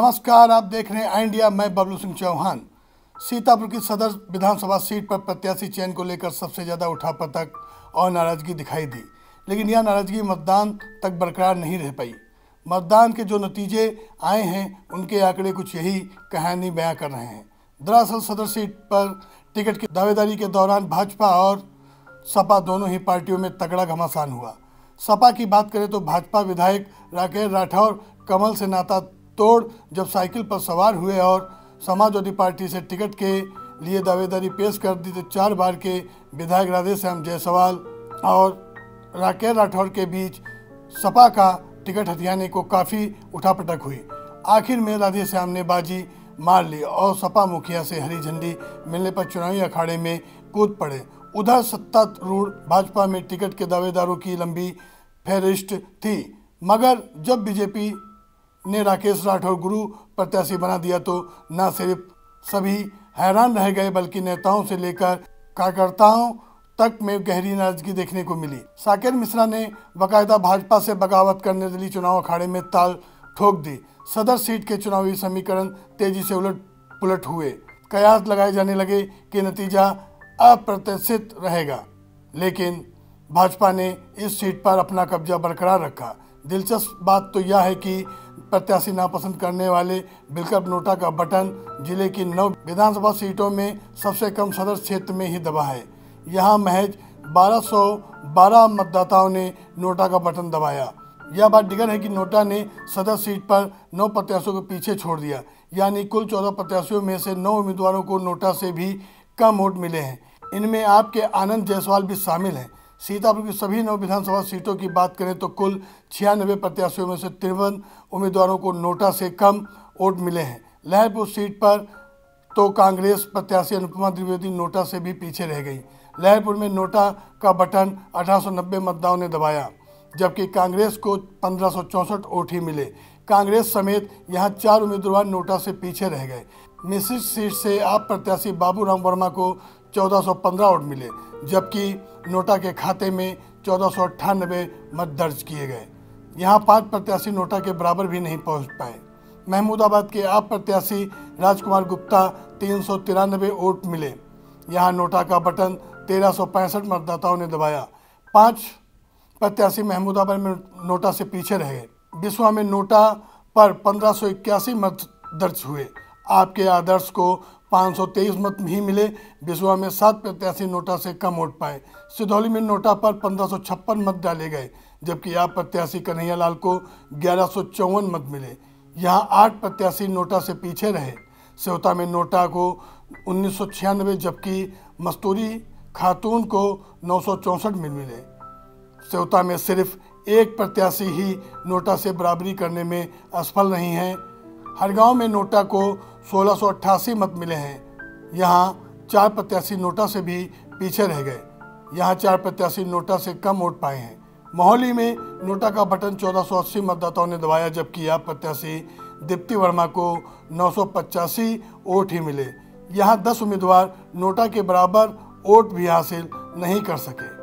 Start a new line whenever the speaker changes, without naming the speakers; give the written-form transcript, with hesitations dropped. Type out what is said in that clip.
नमस्कार, आप देख रहे हैं आई इंडिया। मैं बबलू सिंह चौहान। सीतापुर की सदर विधानसभा सीट पर प्रत्याशी चयन को लेकर सबसे ज़्यादा उठापटक और नाराजगी दिखाई दी, लेकिन यह नाराजगी मतदान तक बरकरार नहीं रह पाई। मतदान के जो नतीजे आए हैं उनके आंकड़े कुछ यही कहानी बयां कर रहे हैं। दरअसल सदर सीट पर टिकट की दावेदारी के दौरान भाजपा और सपा दोनों ही पार्टियों में तगड़ा घमासान हुआ। सपा की बात करें तो भाजपा विधायक राकेश राठौर कमल से नाता तोड़ जब साइकिल पर सवार हुए और समाजवादी पार्टी से टिकट के लिए दावेदारी पेश कर दी तो 4 बार के विधायक राधेश्याम जायसवाल और राकेश राठौर के बीच सपा का टिकट हथियाने को काफ़ी उठापटक हुई। आखिर में राधेश्याम ने बाजी मार ली और सपा मुखिया से हरी झंडी मिलने पर चुनावी अखाड़े में कूद पड़े। उधर सत्तारूढ़ भाजपा में टिकट के दावेदारों की लंबी फहरिस्त थी, मगर जब बीजेपी ने राकेश राठौर गुरु प्रत्याशी बना दिया तो न सिर्फ सभी हैरान रह गए बल्कि नेताओं से लेकर कार्यकर्ताओं तक में गहरी नाराजगी देखने को मिली। साकेत मिश्रा ने बाकायदा भाजपा से बगावत करने वाली चुनाव अखाड़े में ताल ठोक दी। सदर सीट के चुनावी समीकरण तेजी से उलट पुलट हुए। कयास लगाए जाने लगे कि नतीजा अप्रत्याशित रहेगा, लेकिन भाजपा ने इस सीट पर अपना कब्जा बरकरार रखा। दिलचस्प बात तो यह है कि प्रत्याशी नापसंद करने वाले विकल्प नोटा का बटन जिले की 9 विधानसभा सीटों में सबसे कम सदर क्षेत्र में ही दबा है। यहां महज 1212 मतदाताओं ने नोटा का बटन दबाया। यह बात दिगर है कि नोटा ने सदर सीट पर 9 प्रत्याशियों को पीछे छोड़ दिया, यानी कुल 14 प्रत्याशियों में से 9 उम्मीदवारों को नोटा से भी कम वोट मिले हैं। इनमें आपके आनंद जायसवाल भी शामिल हैं। सीतापुर की सभी 9 विधानसभा सीटों की बात करें तो कुल 96 प्रत्याशियों में से 53 उम्मीदवारों को नोटा से कम वोट मिले हैं। लहरपुर सीट पर तो कांग्रेस प्रत्याशी अनुपमा द्विवेदी नोटा से भी पीछे रह गई। लहरपुर में नोटा का बटन 1890 मतदाताओं ने दबाया, जबकि कांग्रेस को 1564 वोट ही मिले। कांग्रेस समेत यहां 4 उम्मीदवार नोटा से पीछे रह गए। मिश्रित सीट से आप प्रत्याशी बाबूराम वर्मा को 1415 वोट मिले, जबकि नोटा के खाते में 1498 मत दर्ज किए गए। यहां 5 प्रत्याशी नोटा के बराबर भी नहीं पहुंच पाए। महमूदाबाद के आप प्रत्याशी राजकुमार गुप्ता 393 वोट मिले। यहां नोटा का बटन 1365 मतदाताओं ने दबाया। 5 प्रत्याशी महमूदाबाद में नोटा से पीछे रह गए। बिस्वा में नोटा पर 1581 मत दर्ज हुए। आपके आदर्श को 523 मत ही मिले। बिस्वा में 7 प्रत्याशी नोटा से कम वोट पाए। सिधौली में नोटा पर 1556 मत डाले गए, जबकि आप प्रत्याशी कन्हैया लाल को 1154 मत मिले। यहां 8 प्रत्याशी नोटा से पीछे रहे। सेवता में नोटा को 1996 जबकि मस्तूरी खातून को 964 मत मिले। सेवता में सिर्फ 1 प्रत्याशी ही नोटा से बराबरी करने में असफल नहीं है। हरगांव में नोटा को 1688 मत मिले हैं। यहां 4 प्रत्याशी नोटा से भी पीछे रह गए। यहां 4 प्रत्याशी नोटा से कम वोट पाए हैं। मोहाली में नोटा का बटन 1480 मतदाताओं ने दबाया, जबकि आप प्रत्याशी दीप्ति वर्मा को 985 वोट ही मिले। यहां 10 उम्मीदवार नोटा के बराबर वोट भी हासिल नहीं कर सके।